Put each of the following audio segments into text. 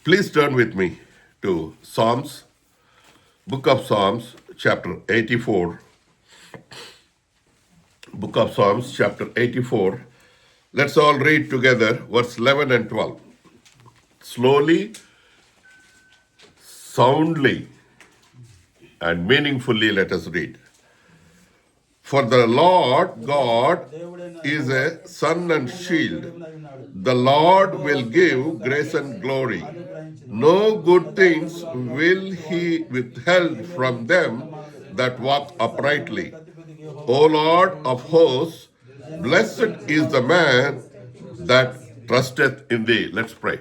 Please turn with me to Psalms, Book of Psalms, chapter 84. Book of Psalms, chapter 84. Let's all read together verse 11 and 12. Slowly, soundly, and meaningfully let us read. For the Lord God is a sun and shield. The Lord will give grace and glory. No good things will he withhold from them that walk uprightly. O Lord of hosts, blessed is the man that trusteth in thee. Let's pray.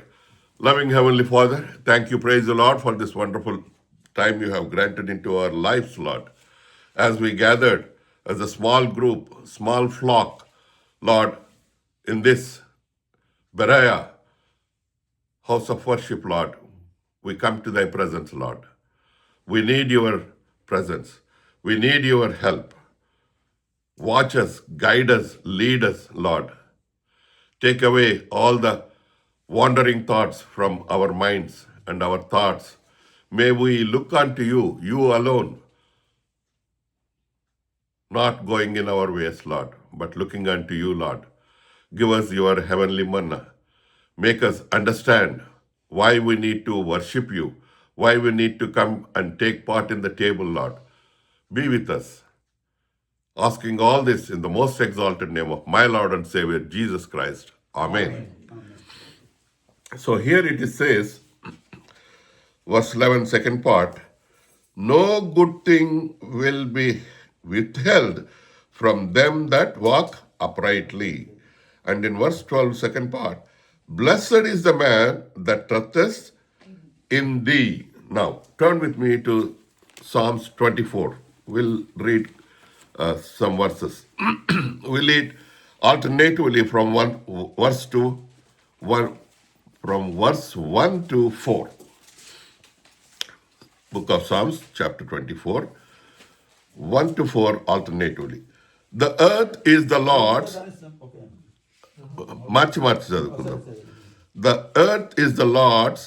Loving Heavenly Father, thank you, praise the Lord, for this wonderful time you have granted into our lives, Lord. As we gathered as a small group, small flock, Lord, in this Berea house of worship, Lord, we come to thy presence, Lord. We need your presence. We need your help. Watch us, guide us, lead us, Lord. Take away all the wandering thoughts from our minds and our thoughts. May we look unto you, you alone, not going in our ways, Lord, but looking unto you, Lord. Give us your heavenly manna. Make us understand why we need to worship you, why we need to come and take part in the table, Lord. Be with us. Asking all this in the most exalted name of my Lord and Savior, Jesus Christ. Amen. So here it says, verse 11, second part, no good thing will be withheld from them that walk uprightly. And in verse 12, second part, blessed is the man that trusteth in thee. Now, turn with me to Psalms 24. We'll read some verses. We'll read alternatively from verse 1 to 4. Book of Psalms, chapter 24, 1 to 4 alternatively. The earth is the Lord's. Much చదువుకుందాం. The earth is the Lord's,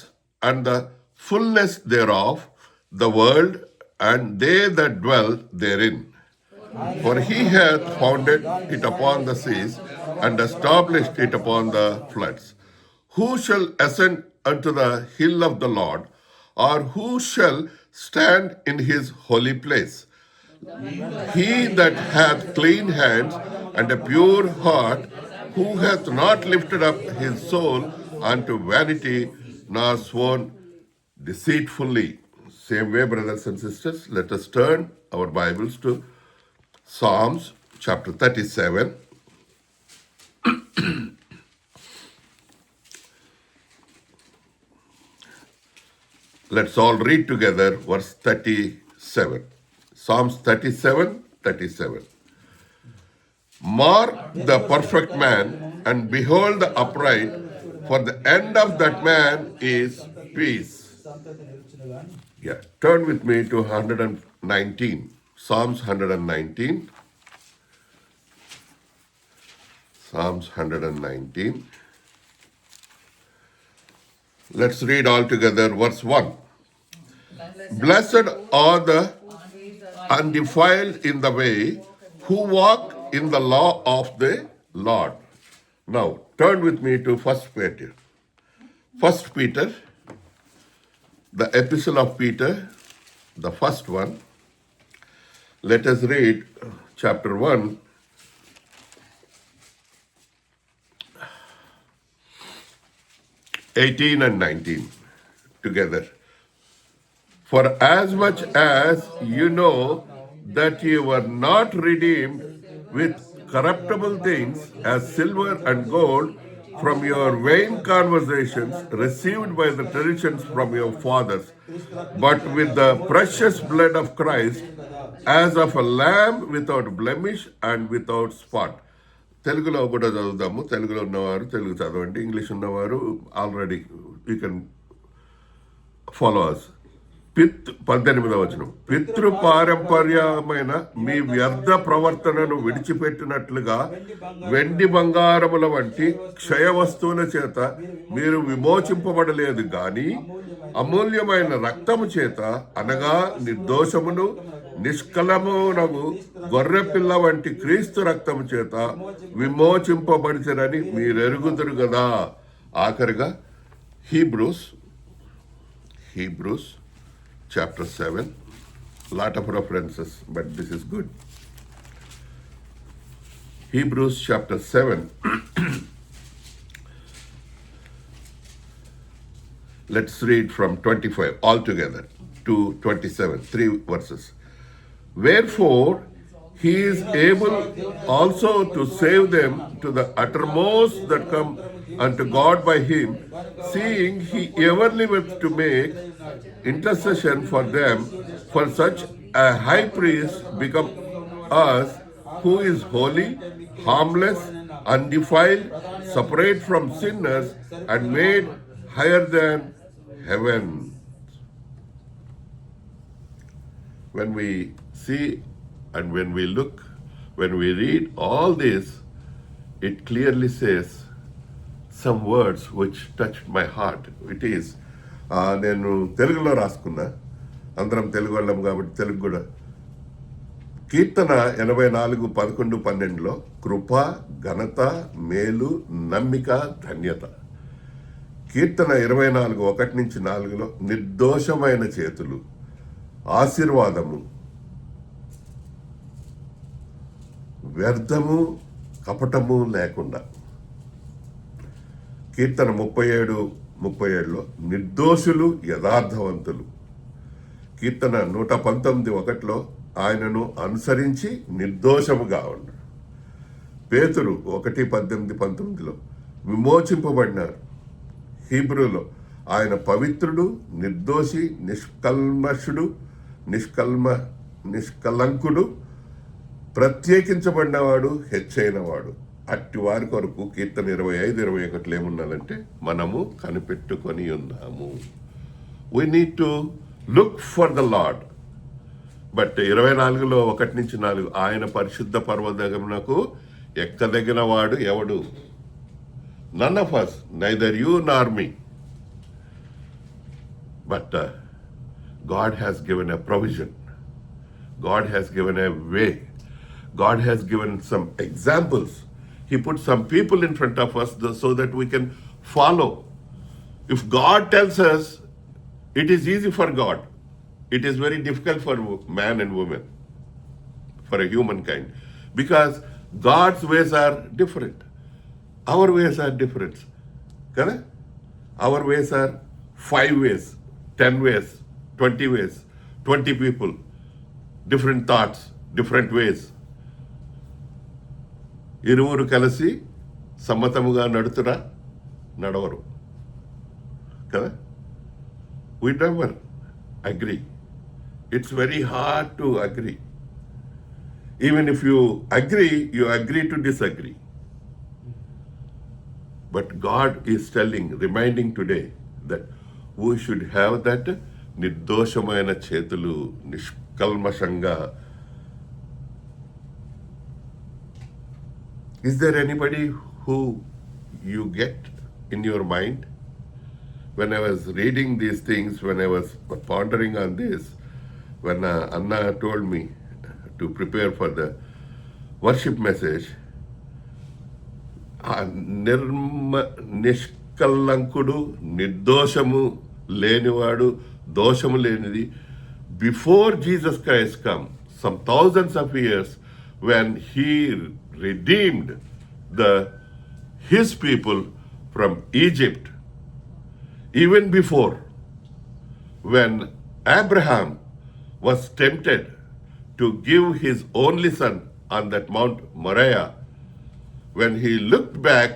and the fullness thereof, the world, and they that dwell therein. For he hath founded it upon the seas, and established it upon the floods. Who shall ascend unto the hill of the Lord, or who shall stand in his holy place? He that hath clean hands and a pure heart, who hath not lifted up his soul unto vanity, nor sworn deceitfully. Same way, brothers and sisters, let us turn our Bibles to Psalms chapter 37. Let's all read together verse 37. Psalms 37, 37. Mark the perfect man, and behold the upright, for the end of that man is peace. Yeah, turn with me to 119. Psalms 119. Psalms 119. Let's read all together verse 1. Blessed are the undefiled in the way, who walk in the law of the Lord. Now, turn with me to 1 Peter. 1 Peter, the epistle of Peter, the first one. Let us read chapter 1. (18 and 19) together. For as much as you know that you were not redeemed with corruptible things as silver and gold from your vain conversations received by the traditions from your fathers, but with the precious blood of Christ, as of a lamb without blemish and without spot. తెలుగులో కూడా చదువుదాము. తెలుగులో ఉన్నవారు తెలుగు చదవండి, English ఉన్నవారు already you can follow us. 18వ వచనం, పితృపారంపర్యమైన మీ వ్యర్థ ప్రవర్తనను విడిచిపెట్టినట్లుగా వెండి బంగారముల వంటి క్షయ వస్తువుల చేత మీరు విమోచింపబడలేదు గాని అమూల్యమైన రక్తము చేత, అనగా నిర్దోషమును నిష్కలమునగు గొర్రెపిల్ల వంటి క్రీస్తు రక్తము చేత విమోచింపబడితేనని మీరెరుగుదురు కదా. ఆఖరిగా Hebrews chapter 7, lot of references, but this is good. Hebrews chapter 7. Let's read from 25 altogether to 27, 3 verses. Wherefore he is able also to save them to the uttermost that come unto God by him, seeing he ever liveth to make intercession for them. For such a high priest become us, who is holy, harmless, undefiled, separate from sinners, and made higher than heaven. When we see and when we look, when we read all this, it clearly says some words which touched my heart. It is, నేను తెలుగులో రాసుకున్నా, అందరం తెలుగు వాళ్ళం కాబట్టి తెలుగు కూడా. కీర్తన 84, 11, 12లో కృప, ఘనత, మేలు, నమ్మిక, ధన్యత. కీర్తన 24, 1-4లో నిర్దోషమైన చేతులు, ఆశీర్వాదము, వ్యర్థము, కపటము లేకుండా. కీర్తన 37:37లో నిర్దోషులు, యథార్థవంతులు. కీర్తన 119:1లో ఆయనను అనుసరించి నిర్దోషముగా ఉన్నాడు. పేతురు 1:18-19లో విమోచింపబడినారు. హీబ్రూలో ఆయన పవిత్రుడు, నిర్దోషి, నిష్కల్మషుడు, నిష్కలంకుడు, ప్రత్యేకించబడినవాడు, హెచ్చైనవాడు. అట్టి వారి కొరకు కీర్తన 25-21 ఏమున్నాదంటే మనము కనిపెట్టుకొని ఉన్నాము. We need to look for the Lord. But 24లో 1-4 ఆయన పరిశుద్ధ పర్వతమునకు ఎక్కదగిన వాడు ఎవడు? None of us, neither you nor me. But God has given a provision. God has given a way. God has given some examples. He put some people in front of us so that we can follow. If God tells us, it is easy for God. It is very difficult for man and woman, for a humankind, because God's ways are different. Our ways are different. Correct? Our ways are 5 ways, 10 ways, 20 ways, 20 people, different thoughts, different ways. ఇరువురు కలిసి సమ్మతముగా నడుతురా? నడవరు కదా. We never agree. It's very hard to agree. Even if you agree to disagree. But God is reminding today that we should have that నిర్దోషమైన చేతులు, నిష్కల్మషంగా. Is there anybody who you get in your mind? When I was reading these things, when I was pondering on this, when Anna told me to prepare for the worship message, నిష్కల్లంకుడు, నిర్దోషము లేనివాడు, దోషము లేనిది, before Jesus Christ come, some thousands of years, when he redeemed his people from Egypt, even before, when Abraham was tempted to give his only son on that Mount Moriah, when he looked back,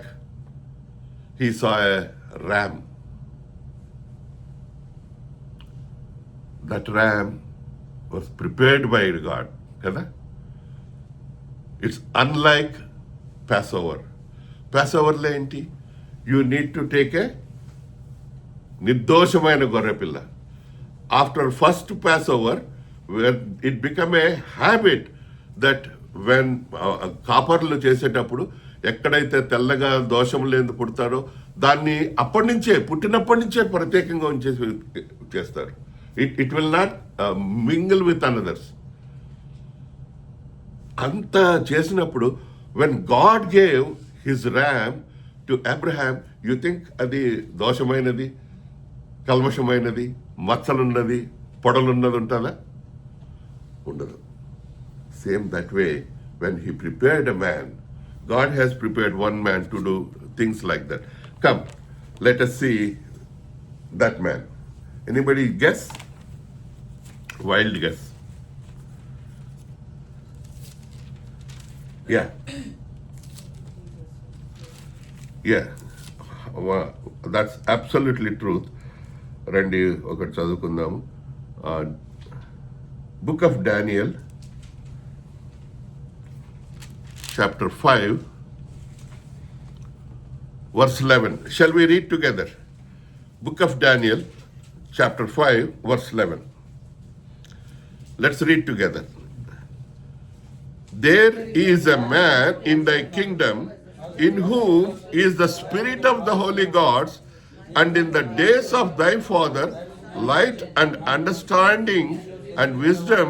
he saw a ram. That ram was prepared by God. Kada? It's unlike Passover. Passover lo enti? You need to take a నిర్దోషమైన గొర్రెపిల్ల. after first Passover, where it became a habit that when కాపర్లు చేసేటప్పుడు ఎక్కడైతే తెల్లగా దోషం లేని పుడతారో దాన్ని పుట్టినప్పటి నుంచే ప్రత్యేకంగా ఉంచేసి చేస్తారు. It will not mingle with another's. అంత చేసినప్పుడు when God gave his RAM to Abraham, you think అది దోషమైనది, కల్మషమైనది, మచ్చలున్నది, పొడలున్నది ఉంటుందా? ఉండదు. Same that way, when he prepared a man, God has prepared one man to do things like that. Come, let us see that man. Anybody guess? Wild guess. Yeah. Yeah. That's absolutely truth. రండి ఒకటి చదువుకుందాము. Book of Daniel, chapter 5, verse 11. Shall we read together? Book of Daniel, chapter 5, verse 11. Let's read together. There is a man in thy kingdom in whom is the spirit of the holy gods, and in the days of thy father light and understanding and wisdom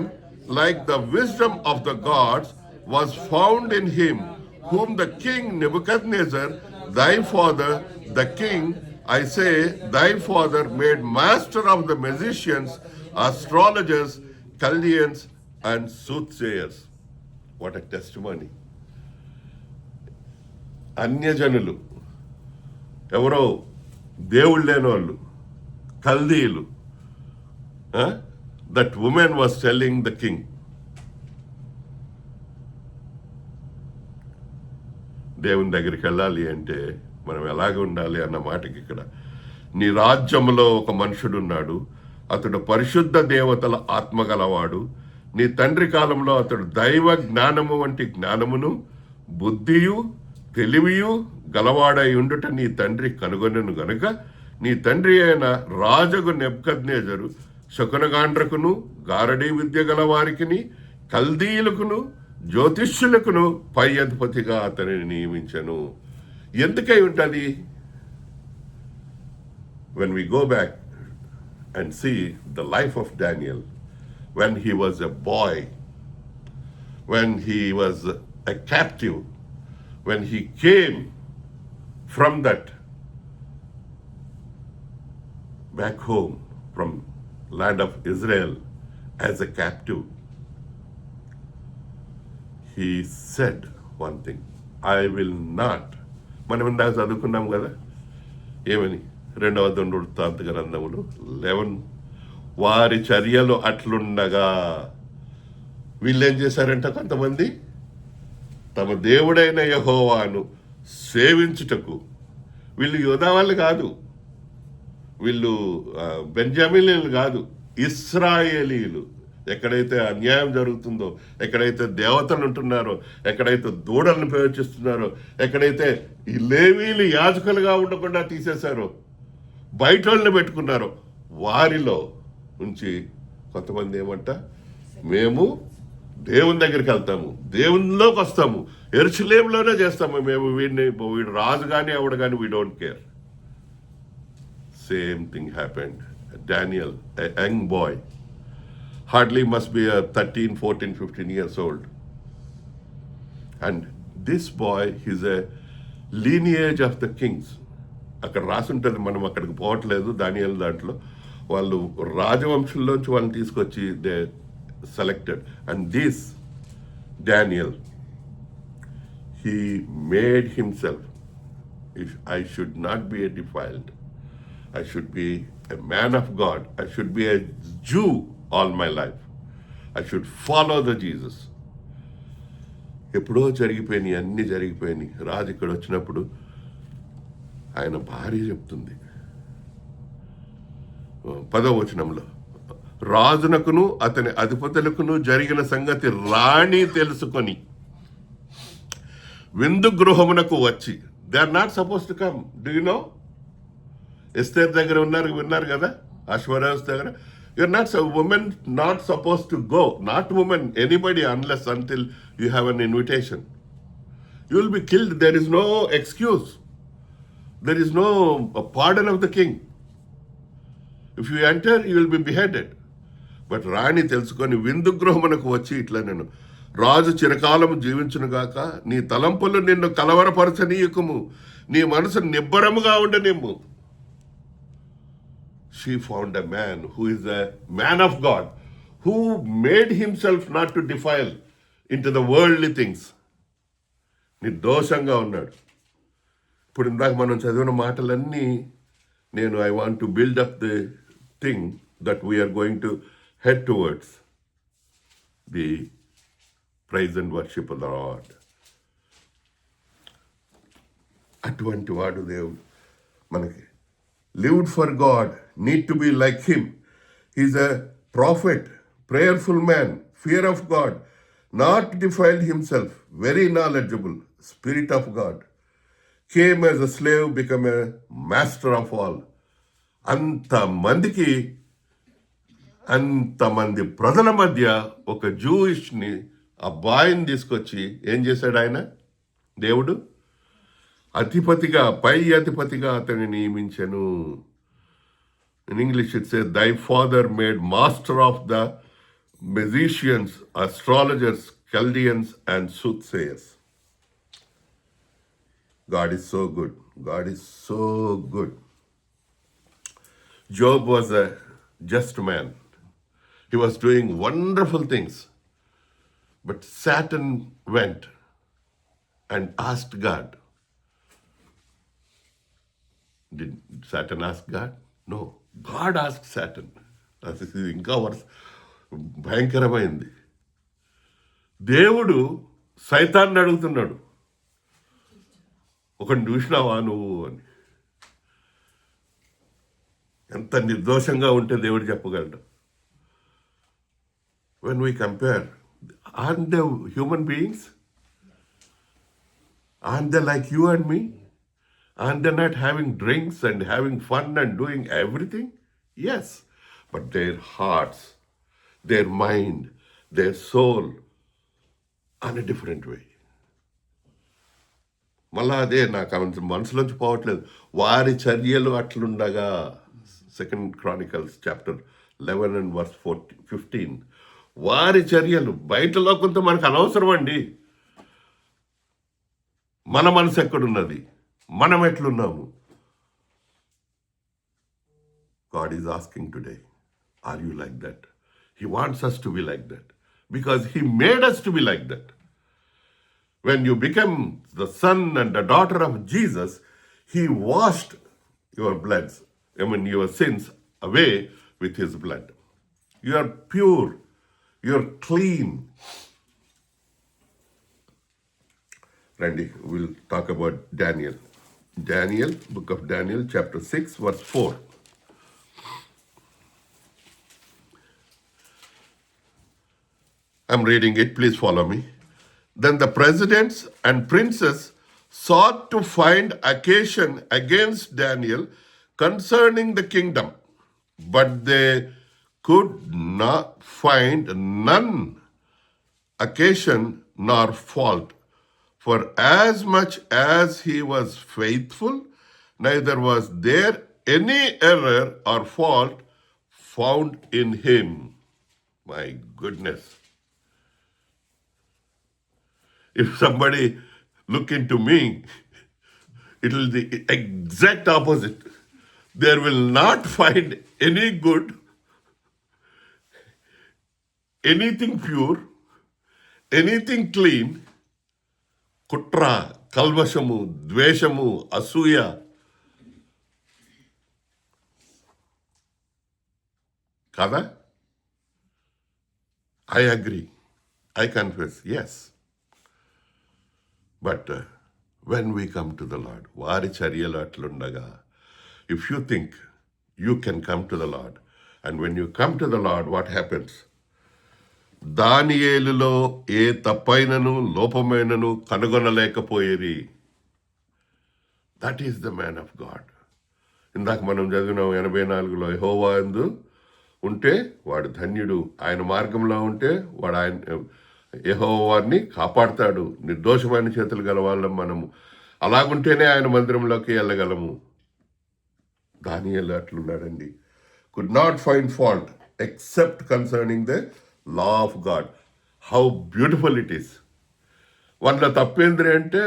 like the wisdom of the gods was found in him, whom the king Nebuchadnezzar, thy father, the king, I say, thy father, made master of the magicians, astrologers, Chaldeans, and soothsayers. What a testimony. అన్యజనులు, ఎవరో దేవుళ్ళు లేని వాళ్ళు, కల్దీయులు, that woman was telling the king. దేవుని దగ్గరికి వెళ్ళాలి అంటే మనం ఎలాగ ఉండాలి అన్న మాటకి ఇక్కడ, నీ రాజ్యంలో ఒక మనుషుడున్నాడు, అతడు పరిశుద్ధ దేవతల ఆత్మ గలవాడు, నీ తండ్రి కాలంలో అతడు దైవ జ్ఞానము వంటి జ్ఞానమును బుద్ధియు తెలివియు గలవాడై ఉండుట నీ తండ్రి కనుగొనెను గనుక నీ తండ్రి అయిన రాజగు నెబుకద్నెజరు శకునగాండ్రకును గారడీ విద్య గలవారికిని కల్దీయులకును జ్యోతిష్యులకును పై అధిపతిగా అతనిని నియమించను. ఎందుకై ఉంటుంది? when we go back and see the life of Daniel, when he was a boy, when he was a captive, when he came from that back home from land of Israel as a captive, he said one thing, I will not. మనం ఇందాక చదువుకున్నాం కదా, ఏమని? 2వ దినవృత్తాంత గ్రంథములు 11. వారి చర్యలు అట్లుండగా వీళ్ళేం చేశారంట, కొంతమంది తమ దేవుడైన యెహోవాను సేవించుటకు, వీళ్ళు యోధా వాళ్ళు కాదు, వీళ్ళు బెంజమిలీలు కాదు, ఇశ్రాయేలీలు. ఎక్కడైతే అన్యాయం జరుగుతుందో, ఎక్కడైతే దేవతలు ఉంటున్నారో, ఎక్కడైతే దూడలను ప్రవేశిస్తున్నారో, ఎక్కడైతే ఈ లేవీలు యాజకులుగా ఉండకుండా తీసేశారో, బయట వాళ్ళని పెట్టుకున్నారో, వారిలో నుంచి కొంతమంది ఏమంట, మేము దేవుని దగ్గరికి వెళ్తాము, దేవునిలోకి వస్తాము, యెరూషలేములోనే చేస్తాము మేము, వీడు రాజు కానీ ఎవడు కానీ, we don't care. Same thing happened. Daniel, a young boy, hardly must be a 13, 14, 15 years old. And this boy, he's a lineage of the kings. అక్కడ రాసుంటుంది, మనం అక్కడికి పోవట్లేదు. దానియేలు దాంట్లో వాళ్ళు రాజవంశంలోంచి వాళ్ళని తీసుకొచ్చి they selected. And this Daniel, he made himself, if I should not be defiled, I should be a man of God, I should be a Jew all my life, I should follow the Jesus. ఎప్పుడో జరిగిపోయినాయి, అన్నీ జరిగిపోయినాయి. రాజు ఇక్కడ వచ్చినప్పుడు ఆయన భార్య చెప్తుంది 10వ వచనంలో, రాజునకును అతని అధిపతులకును జరిగిన సంగతి రాణి తెలుసుకొని విందు గృహమునకు వచ్చి, they are not suppose to come. Do you know? ఎస్తేర్ దగ్గర విన్నారు కదా, అశ్వరాజ్ దగ్గర You're not a woman, not supposed to go. Not woman, anybody, unless until you have an invitation. You will be killed. There is no excuse. There is no pardon of the king. If you enter, you will be beheaded. But రాణి తెలుసుకొని విందు గృహమునకు వచ్చి ఇట్లా నేను రాజు చిరకాలము జీవించునుగాక, నీ తలంపులు నిన్ను కలవరపరచనీయకము, నీ మనసు నిబ్బరముగా ఉండనిమ్ము. She found a man who is a man of God, who made himself not to defile into the worldly things. నిర్దోషంగా ఉన్నాడు. ఇప్పుడు ఇందాక మనం చదివిన మాటలన్నీ నేను I want to build up the thing that we are going to head towards the praise and worship of the Lord. అటువంటి వాడు దేవుడు మనకి. lived for God, need to be like him. He's a prophet, prayerful man, fear of God, not defiled himself, very knowledgeable, spirit of God, came as a slave, become a master of all. అంతమంది ప్రజల మధ్య ఒక జూయిష్ని అబ్బాయిని తీసుకొచ్చి ఏం చేశాడు ఆయన? దేవుడు అధిపతిగా, పై అధిపతిగా అతన్ని నియమించెను. In English it's thy father made master of the magicians, astrologers, Chaldeans and soothsayers. God is so good. God is so good. Job was a just man. He was doing wonderful things. But Satan went and asked God. Did Satan ask God? No. God asked Satan. అది ఇంకా భయంకరమైంది. దేవుడు సైతాన్ని అడుగుతున్నాడు, ఒకటి చూసినావా నువ్వు అని. ఎంత నిర్దోషంగా ఉంటే దేవుడు చెప్పగలడు. When we compare, aren't they human beings? Aren't they like you and me? Aren't they not having drinks and having fun and doing everything? Yes, but their hearts, their mind, their soul are a different way. మళ్ళా అదే నాకు మనసులోంచి పోవట్లేదు. వారి చర్యలు అట్లుండగా, 2 Chronicles chapter 11 and verse 15. వారి చర్యలు బయటలో కొంత మనకు అనవసరం అండి. మన మనసు ఎక్కడున్నది, మనం ఎట్లున్నాము? God is asking today, are you like that? He wants us to be like that because he made us to be like that. When you become the son and the daughter of Jesus, he washed your bloods, your sins away with his blood. You are pure. You're clean. Randy, we'll talk about Daniel. Daniel, book of Daniel, chapter 6, verse 4. I'm reading it, please follow me. Then the presidents and princes sought to find occasion against Daniel concerning the kingdom, but they could not find none occasion nor fault. For as much as he was faithful, neither was there any error or fault found in him. My goodness. If somebody look into me, it will be the exact opposite. There will not find any good, anything pure, anything clean. కుట్ర, కల్మషము, ద్వేషము, అసూయ. కదా? I agree. I confess, yes. But when we come to the Lord, వారి చర్యలు అట్లుండగా, if you think you can come to the Lord, and when you come to the Lord, what happens? దానియేలులో ఏ తప్పైనను లోపమైనను కనుగొనలేకపోయేది. That is the man of God. ఇందాక మనం చదివినాం 84లో, యెహోవా యందు ఉంటే వాడు ధన్యుడు. ఆయన మార్గంలో ఉంటే వాడు యెహోవా వారిని కాపాడుతాడు. నిర్దోషమైన చేతులు గల వాళ్ళం మనము. అలాగుంటేనే ఆయన మందిరంలోకి వెళ్ళగలము. దానియేలు అట్లున్నాడండి. could not find fault except concerning the law of God. How beautiful it is. వాళ్ళ తప్పేంద్రి అంటే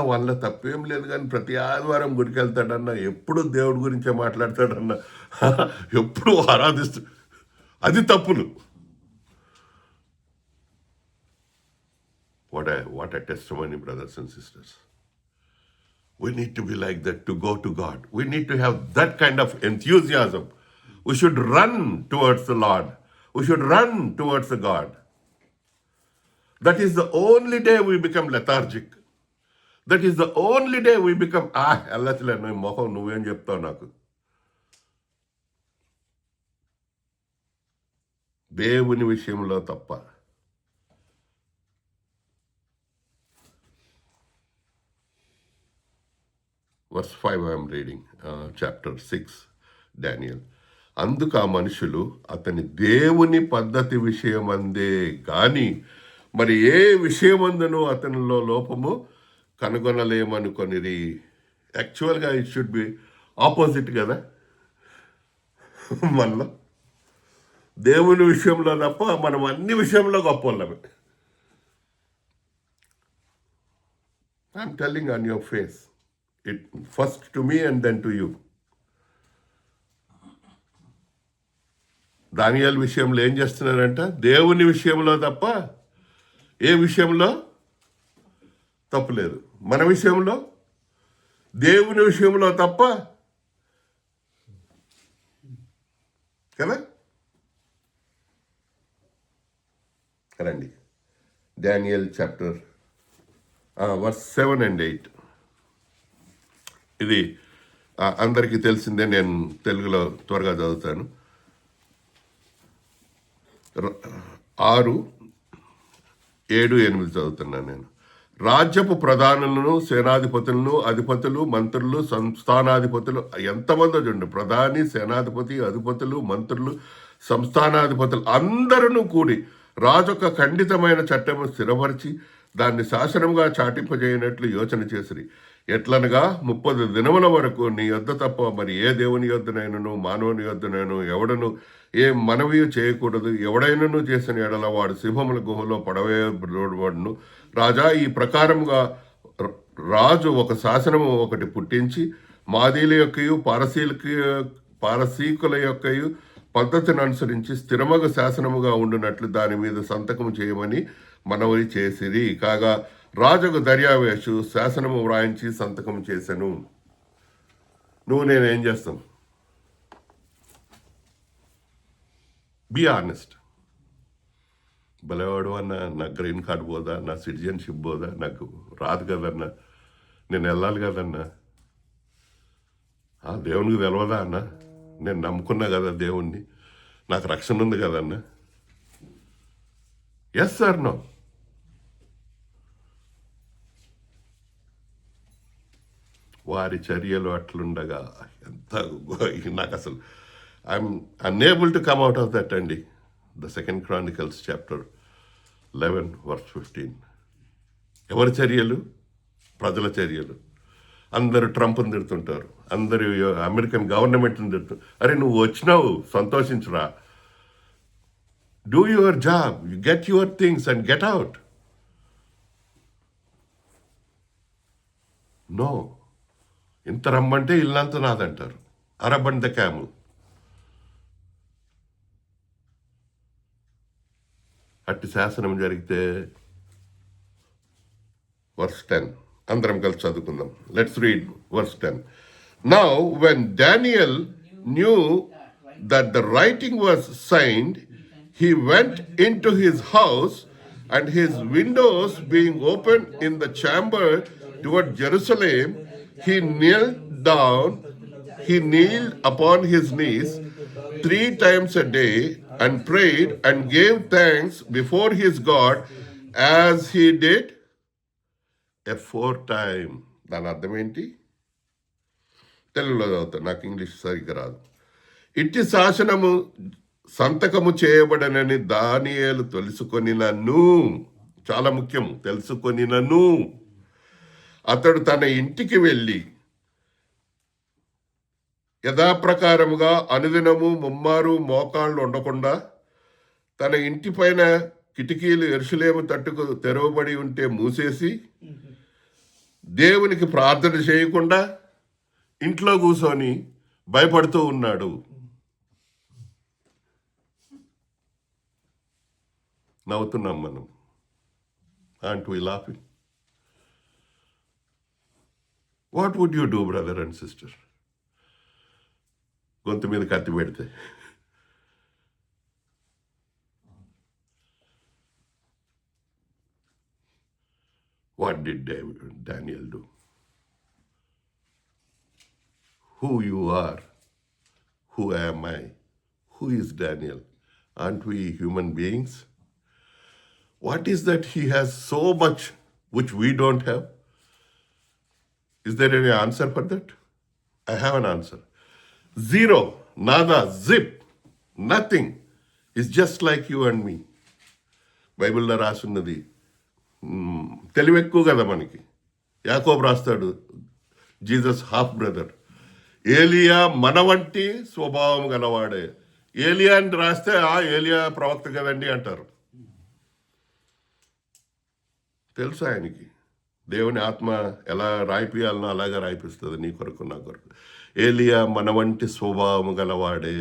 వాళ్ళ తప్పేం లేదు, కానీ ప్రతి ఆదివారం గుడికి వెళ్తాడన్న, ఎప్పుడు దేవుడి గురించే మాట్లాడతాడన్న, ఎప్పుడు ఆరాధిస్తూ, అది తప్పులు. What a testimony, brothers and sisters. We need to be like that to go to God. We need to have that kind of enthusiasm. We should run towards the Lord. We should run towards the God. That is the only day we become lethargic. That is the only day we become, వెళ్ళచ్చలే నువ్వు మొహం నువ్వేం చెప్తావు నాకు. దేవుని విషయంలో తప్ప. Verse 5 I am reading, chapter 6, Daniel. అందుకు ఆ మనుషులు అతని దేవుని పద్ధతి విషయమందే గాని మరి ఏ విషయమందును అతనిలో లోపము కనుగొనలేమనుకొనిరి. యాక్చువల్గా ఇట్ షుడ్ బి ఆపోజిట్ కదా. మనలో దేవుని విషయంలో తప్ప మనం అన్ని విషయంలో గొప్ప వాళ్ళమే. I'm telling on your face. It first to me and then to you. దానియేలు విషయంలో ఏం చేస్తున్నారంట? దేవుని విషయంలో తప్ప ఏ విషయంలో తప్పులేదు. మన విషయంలో దేవుని విషయంలో తప్ప కదా. రండి, డానియల్ చాప్టర్ వర్స్ 7 and 8. ఇది అందరికీ తెలిసిందే, నేను తెలుగులో త్వరగా చదువుతాను. 6, 7, 8 చదువుతున్నాను నేను. రాజ్యపు ప్రధానులను, సేనాధిపతులను, అధిపతులు, మంత్రులు, సంస్థానాధిపతులు, ఎంతమంది చూడండి, ప్రధాని, సేనాధిపతి, అధిపతులు, మంత్రులు, సంస్థానాధిపతులు అందరూ కూడి రాజొక ఖండితమైన చట్టము స్థిరపరిచి దాన్ని శాసనముగా చాటింపజేయనట్లు యోచన చేసిరి. ఎట్లనగా 30 దినముల వరకు నీ యొద్ద తప్ప మరి ఏ దేవుని యొద్దనైనను మానవుని యొద్దనైను ఎవడను ఏ మనవి చేయకూడదు. ఎవడైనను చేసిన ఎడల వాడు సింహముల గుహలో పడవేయబడును. రాజా, ఈ ప్రకారముగా రాజు ఒక శాసనము ఒకటి పుట్టించి మాదీల యొక్కయు పారసీకుల యొక్కయు పద్ధతిని అనుసరించి స్థిరమగ శాసనముగా ఉండునట్లు దాని మీద సంతకము చేయమని మనవి చేసిరి. కాగా రాజుకు దర్యావేషు శాసనము వ్రాయించి సంతకం చేశాను. నువ్వు నేనేం చేస్తాం? Be honest. భలేవాడు అన్న, నా గ్రీన్ కార్డ్ పోదా, నా సిటిజన్షిప్ పోదా, నాకు రాదు కదన్నా, నేను వెళ్ళాలి కదన్నా, దేవునికి తెలవదా అన్న, నేను నమ్ముకున్నా కదా దేవుణ్ణి, నాకు రక్షణ ఉంది కదన్నా. Yes sir no. వారి చర్యలు అట్లుండగా ఎంత నాకు అసలు I'm unable to come out of that అండి. The 2nd Chronicles chapter 11 verse 15. ఎవరి చర్యలు? ప్రజల చర్యలు. అందరూ ట్రంప్ని తిడుతుంటారు, అందరూ అమెరికన్ గవర్నమెంట్ని తిడుతుంటారు. అరే నువ్వు వచ్చినావు, సంతోషించురా, do your job, you get your things and get out. No, ఇంత రమ్మంటే ఇల్లంతా నాదంటారు. అరబండ్ ద క్యాము. అట్టి శాసనం జరిగితే verse 10 అందరం కలిసి చదువుకుందాం. Let's read verse 10. Now when Daniel knew that the writing was signed, he went into his house, and his windows being open in the chamber toward Jerusalem, he kneeled upon his knees 3 times a day and prayed and gave thanks before his God as he did aforetime. దాని అర్థం ఏంటి? తెలుగులో చదువుతా, నాకు English సరిగ్గా రాదు. ఇట్టి శాసనము సంతకము చేయబడనని దానియేలు తెలుసుకొనినను, చాలా ముఖ్యం, తెలుసుకొనినను అతడు తన ఇంటికి వెళ్ళి యథాప్రకారముగా అనుదినము ముమ్మారు మోకాళ్ళు ఉండకుండా తన ఇంటి పైన కిటికీలు యెరూషలేము తట్టుకు తెరవబడి ఉంటే మూసేసి దేవునికి ప్రార్థన చేయకుండా ఇంట్లో కూర్చొని భయపడుతూ ఉన్నాడు. నవ్వుతున్నాం మనం. Aren't we laughing? What would you do, brother and sister? గొంతు మీద కత్తి పెడితే what did Daniel do? Who you are? Who am I? Who is Daniel? Aren't we human beings? What is that he has so much which we don't have? Is there any answer for that? I have an answer. Zero, nada, zip, nothing. Is just like you and me. బైబిల్లో రాసున్నది. తెలివి ఎక్కువ కదా మనకి. యాకోబు రాస్తాడు, Jesus half brother. ఏలియా మన వంటి స్వభావం గలవాడే. ఏలియా అని రాస్తే ఏలియా ప్రవక్త కదండి అంటారు. తెలుసు ఆయనకి దేవుని ఆత్మ ఎలా రాయిపియాలనో అలాగా రాయిపిస్తుంది, నీ కొరకు నా కొరకు. ఏలియా మన వంటి స్వభావం గలవాడే.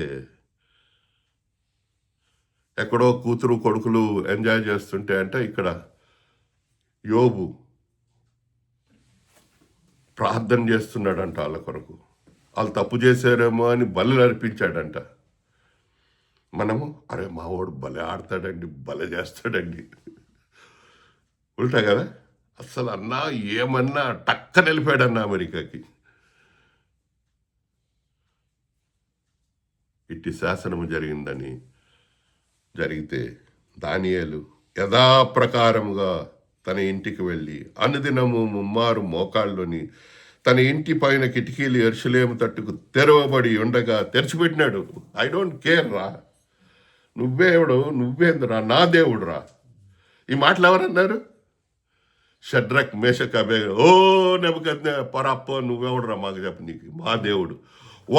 ఎక్కడో కూతురు కొడుకులు ఎంజాయ్ చేస్తుంటే అంటే ఇక్కడ యోబు ప్రార్థన చేస్తున్నాడంట వాళ్ళ కొరకు. వాళ్ళు తప్పు చేశారేమో అని బలు అర్పించాడంట. మనము అరే మావాడు భలే ఆడతాడండి, భలే చేస్తాడండి. ఉల్టా కదా. అస్సలు అన్నా ఏమన్నా టక్కన వెళ్ళిపోయాడన్నా అమెరికాకి. ఇట్టి శాసనము జరిగితే దానియేలు యథాప్రకారముగా తన ఇంటికి వెళ్ళి అనుదినము ముమ్మారు మోకాళ్ళుని తన ఇంటి పైన కిటికీలు యెరూషలేము తట్టుకు తెరవబడి ఉండగా తెరిచిపెట్టినాడు. ఐ డోంట్ కేర్ రా, నువ్వేవుడు, నువ్వేందురా, నా దేవుడు రా. ఈ మాటలు ఎవరన్నారు? షడ్రక్, మేషక్, అబేద్నెగో. ఓ నెబుకద్నెజర్ పరప్పో, నువ్వెవడురా మాకు చెప్పు, నీకు మా దేవుడు.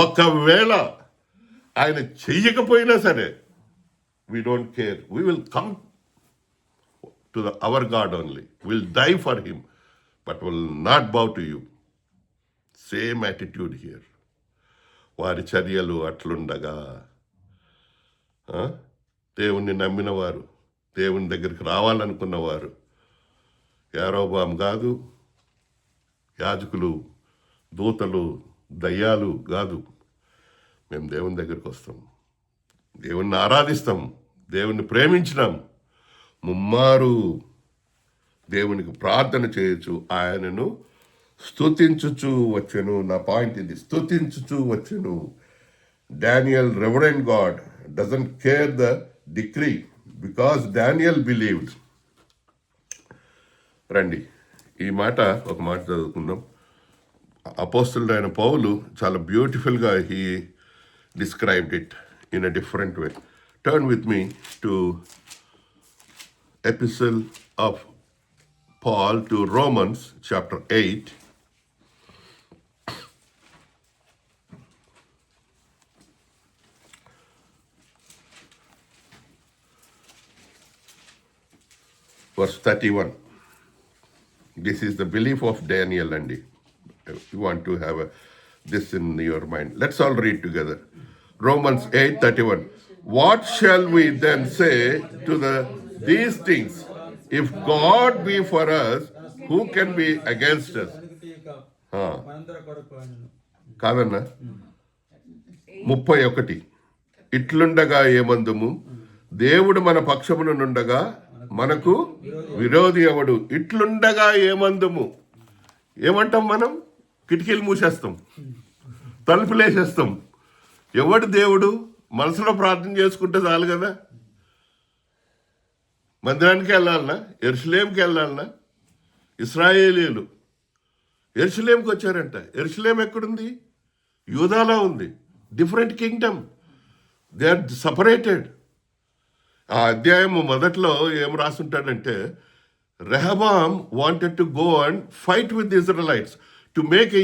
ఒకవేళ ఆయన చెయ్యకపోయినా సరే we don't care. We will come to our God only. We'll die for him, but will not bow to you. Same attitude here. వారి చర్యలు అట్లుండగా దేవుణ్ణి నమ్మినవారు, దేవుని దగ్గరికి రావాలనుకున్నవారు, యారోబాము కాదు, యాజకులు, దూతలు, దయ్యాలు కాదు, మేము దేవుని దగ్గరికి వస్తాం, దేవుణ్ణి ఆరాధిస్తాం, దేవుణ్ణి ప్రేమించినాం, ముమ్మారు దేవునికి ప్రార్థన చేయొచ్చు, ఆయనను స్తుతించుచూ వచ్చెను. నా పాయింట్ ఇది, స్తుతించుచూ వచ్చెను. Daniel, Reverend God, doesn't care the decree because Daniel believed. రండి ఈ మాట, ఒక మాట చదువుకుందాం. అపోస్తలుడైన పౌలు చాలా బ్యూటిఫుల్గా he described it in a different way. Turn with me to Epistle of Paul to Romans chapter 8. Verse 31. This is the belief of Daniel, and you want to have this in your mind. Let's all read together. Romans 8:31. What shall we then say to these things? If God be for us, who can be against us? కాదన్నా 31. ఇట్లుండగా ఏమందుము, దేవుడు మన పక్షమునుండగా మనకు విరోధి ఎవడు? ఇట్లుండగా ఏమందుము. ఏమంటాం మనం? కిటికీలు మూసేస్తాం, తలుపులు వేసేస్తాం. ఎవడు దేవుడు? మనసులో ప్రార్థన చేసుకుంటే చాలు కదా. మందిరానికి వెళ్ళాలన్నా, యెరూషలేముకి వెళ్ళాలన్నా. ఇశ్రాయేలీయులు యెరూషలేముకి వచ్చారంట. యెరూషలేం ఎక్కడుంది? యూదాలో ఉంది. Different kingdom. They are separated. ఆ అధ్యాయము మొదట్లో ఏం రాసుంటాడంటే, Rehoboam wanted to go and fight with Israelites to make a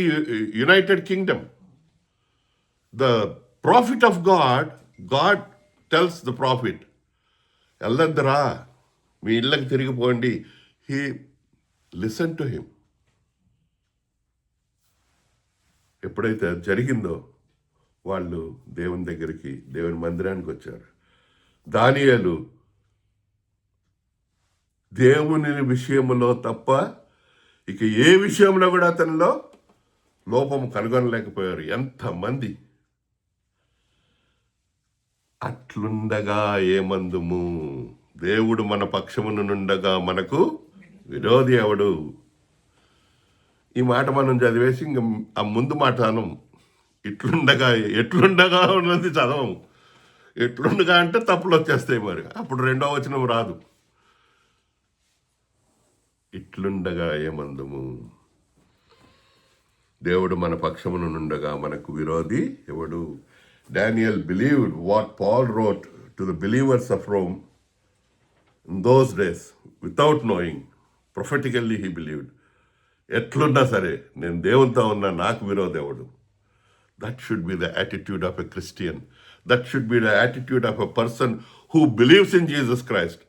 united kingdom. The prophet of God tells the prophet, వెళ్ళొద్దురా, మీ ఇళ్ళకి తిరిగిపోండి. He listen to him. ఎప్పుడైతే అది జరిగిందో వాళ్ళు దేవుని దగ్గరికి, దేవుని మందిరానికి వచ్చారు. దానియేలు దేవుని విషయంలో తప్ప ఇక ఏ విషయంలో కూడా అతనిలో లోపం కనుగొనలేకపోయారు. ఎంతమంది! అట్లుండగా ఏమందుము, దేవుడు మన పక్షమునుండగా మనకు విరోధి ఎవడు? ఈ మాట మనం చదివేసి ఇంక ఆ ముందు మాట అనం. ఎట్లుండగా ఉన్నది చదవం. ఎట్లుండగా అంటే తప్పులు వచ్చేస్తాయి, మరి అప్పుడు రెండో వచనం రాదు. ఇట్లుండగా ఏమందుము, దేవుడు మన పక్షమునుండగా మనకు విరోధి ఎవడు? Daniel believed what Paul wrote to the believers of Rome in those days without knowing. Prophetically he believed. ఎట్లున్నా సరే నేను దేవునితో ఉన్నా, నాకు విరోధి ఎవడు? That should be the attitude of a Christian. That should be the attitude of a person who believes in Jesus Christ.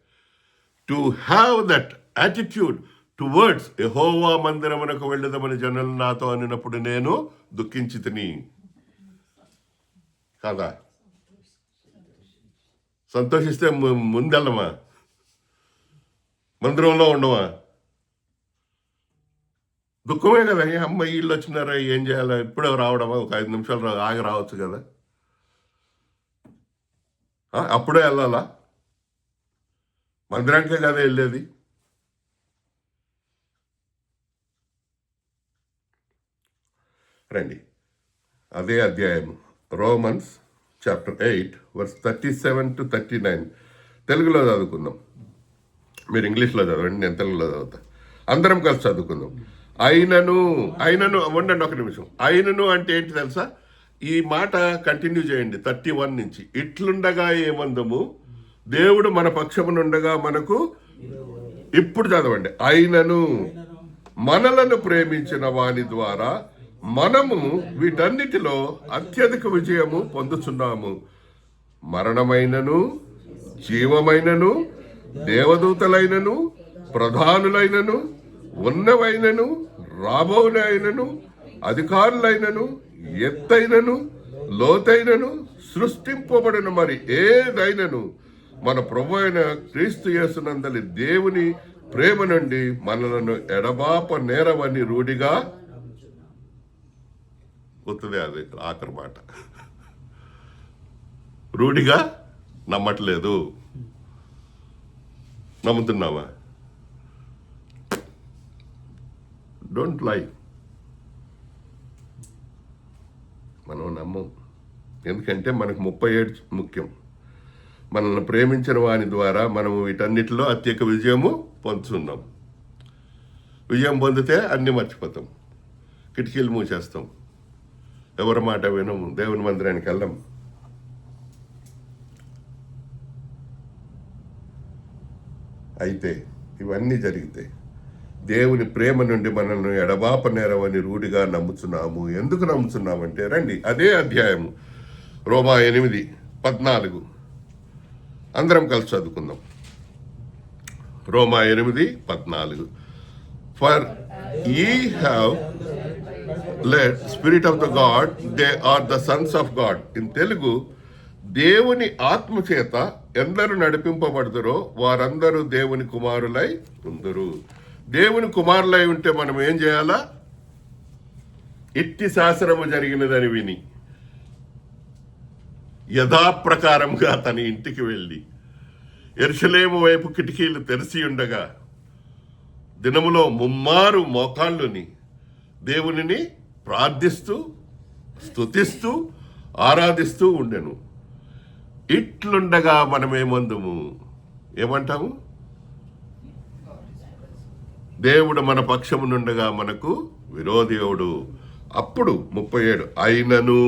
To have that attitude towards యెహోవా మందిరమునకు వెళ్ళదమని జనులు నాతో అనినప్పుడు నేను దుఃఖించితిని. కాదా? సంతోషిస్తే ముందెళ్ళమా? మందిరంలో ఉండమా? దుఃఖమే కదా. అమ్మ వీళ్ళు వచ్చినారా, ఏం చేయాలా, ఇప్పుడే రావడమా, ఒక 5 నిమిషాలు ఆగి రావచ్చు కదా, అప్పుడే వెళ్ళాలా? మందిరానికే కదా వెళ్ళేది. రండి, అదే అధ్యాయం రోమన్స్ చాప్టర్ 8 వర్స్ 37 to 39 తెలుగులో చదువుకుందాం. మీరు ఇంగ్లీష్లో చదవండి, నేను తెలుగులో చదువుతా. అందరం కలిసి చదువుకుందాం. అయినను ఉండండి ఒక నిమిషం. అయినను అంటే ఏంటి తెలుసా? ఈ మాట కంటిన్యూ చేయండి 31 నుంచి. ఇట్లుండగా ఏమందము, దేవుడు మన పక్షమునుండగా మనకు, ఇప్పుడు చదవండి. అయినను మనలను ప్రేమించిన వాని ద్వారా మనము వీటన్నిటిలో అత్యధిక విజయము పొందుచున్నాము. మరణమైనను, జీవమైనను, దేవదూతలైనను, ప్రధానులైనను, ఉన్నవైనను, రాబోనైనను, అధికారులైనను, ఎత్తైనను, లోతైనను, సృష్టింపబడిన మరి ఏదైనను మన ప్రభు అయిన క్రీస్తు యేసునందలి దేవుని ప్రేమ నుండి మనలను ఎడబాప నేరవని రూఢిగా గుర్తుదే. అది ఆఖరి మాట. రూఢిగా నమ్మట్లేదు. నమ్ముతున్నావా? Don't lie. మనం నమ్మం. ఎందుకంటే మనకు 37 ముఖ్యం. మనల్ని ప్రేమించిన వాని ద్వారా మనము వీటన్నిటిలో అత్యధిక విజయము పొందుతున్నాం. విజయం పొందితే అన్నీ మర్చిపోతాం, కిటికీలు మూసేస్తాం, ఎవరి మాట వినము, దేవుని మందిరానికి వెళ్ళం. అయితే ఇవన్నీ జరిగితే దేవుని ప్రేమ నుండి మనల్ని ఎడబాప నేరవని రూఢిగా నమ్ముతున్నాము. ఎందుకు నమ్ముతున్నామంటే, రండి అదే అధ్యాయము రోమా 8:14 అందరం కలిసి చదువుకుందాం. రోమా 8:14 for ye have led spirit of the God, they are the sons of God. In Telugu, దేవుని ఆత్మ చేత ఎందరు నడిపింపబడతారో వారందరూ దేవుని కుమారులై ఉందరు. దేవుని కుమారులై ఉంటే మనం ఏం చేయాలా? ఇట్టి శాసనము జరిగినదని విని యథాప్రకారంగా తన ఇంటికి వెళ్ళి యెరూషలేము వైపు కిటికీలు తెరిచి ఉండగా దినములో 3 మోకాళ్ళుని దేవునిని ప్రార్థిస్తూ, స్తుతిస్తూ, ఆరాధిస్తూ ఉండెను. ఇట్లుండగా మనమేమందుము, ఏమంటాము? దేవుడు మన పక్షమునుండగా మనకు విరోధి ఎవడు? అప్పుడు 37 అయినను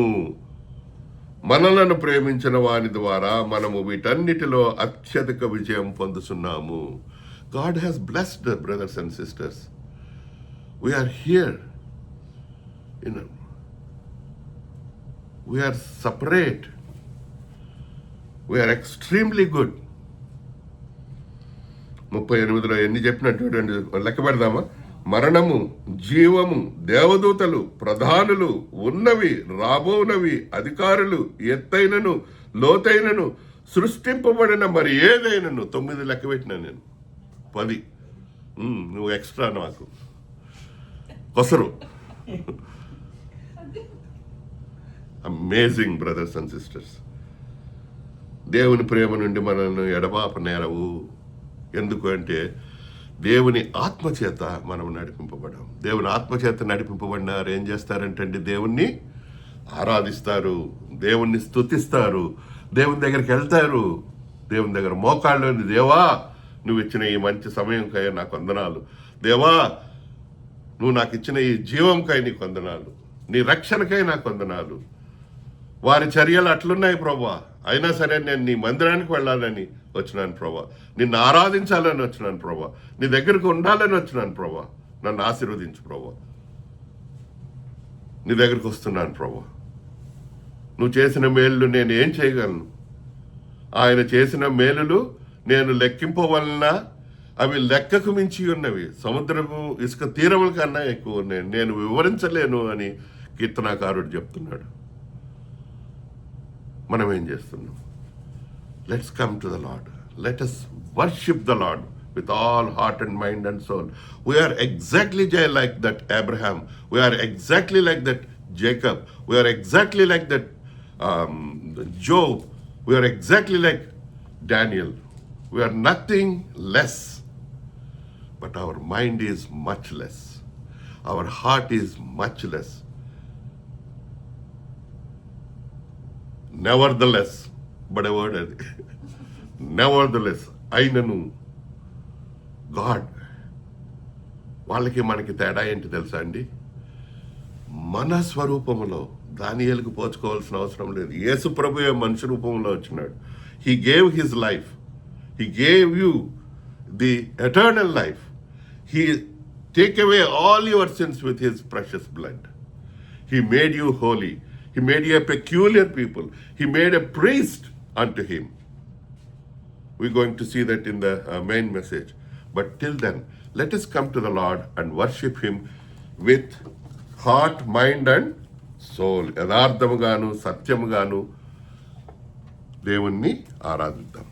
మనలను ప్రేమించిన వాని ద్వారా మనము వీటన్నిటిలో అత్యధిక విజయం పొందుతున్నాము. God has blessed the brothers and sisters. We are here. We are separate. We are extremely good. 38లో ఎన్ని చెప్పినట్టు చూడండి, లెక్క పెడదామా? మరణము, జీవము, దేవదూతలు, ప్రధానులు, ఉన్నవి, రాబోనవి, అధికారులు, ఎత్తైనను, లోతైనను, సృష్టింపబడిన మరి ఏదైనను. 9 లెక్క పెట్టినా నేను, 10 నువ్వు ఎక్స్ట్రా నాకు కొసరు. Amazing brothers and sisters. దేవుని ప్రేమ నుండి మనల్ని ఎడబాపనేరవు. ఎందుకు అంటే దేవుని ఆత్మచేత మనం నడిపింపబడాం. దేవుని ఆత్మచేత నడిపింపబడినారు ఏం చేస్తారంటే దేవుణ్ణి ఆరాధిస్తారు, దేవుణ్ణి స్తుతిస్తారు, దేవుని దగ్గరికి వెళ్తారు, దేవుని దగ్గర మోకాళ్ళని, దేవా నువ్వు ఇచ్చిన ఈ మంచి సమయంకై నాకు వందనాలు, దేవా నువ్వు నాకు ఇచ్చిన ఈ జీవంకై నీకు వందనాలు, నీ రక్షణకై నాకు వందనాలు. వారి చర్యలు అట్లున్నాయి ప్రభా, అయినా సరే నేను నీ మందిరానికి వెళ్ళాలని వచ్చినాను ప్రభా, నిన్ను ఆరాధించాలని వచ్చినాను ప్రభా, నీ దగ్గరకు ఉండాలని వచ్చినాను ప్రభా, నన్ను ఆశీర్వదించు ప్రభా, నీ దగ్గరకు వస్తున్నాను ప్రభా, నువ్వు చేసిన మేలులు నేను ఏం చేయగలను? ఆయన చేసిన మేలులు నేను లెక్కింపవలన అవి లెక్కకు మించి ఉన్నవి, సముద్రము ఇసుక తీరముల కన్నా ఎక్కువ ఉన్నాయి, నేను వివరించలేను అని కీర్తనాకారుడు చెప్తున్నాడు. మనం ఏం చేస్తున్నాం? Let's come to the lord, let us worship the lord with all heart and mind and soul. We are exactly like that Abraham, we are exactly like that Jacob, we are exactly like that Job, we are exactly like Daniel. We are nothing less, but our mind is much less, our heart is much less. Nevertheless, but a word అది, nevertheless, అయినను God. వాళ్ళకి మనకి తేడా ఏంటి తెలుసా అండి? మన స్వరూపంలో దానియేలుకు పోల్చుకోవాల్సిన అవసరం లేదు. యేసు ప్రభువే మనిషి రూపంలో వచ్చినాడు. He gave his life, he gave you the eternal life, he take away all your sins with his precious blood. He made you holy, he made you a peculiar people, he made a priest unto him. We're going to see that in the main message. But till then, let us come to the Lord and worship him with heart, mind and soul. యథార్థముగాను సత్యముగాను దేవుణ్ణి ఆరాధిద్దాం.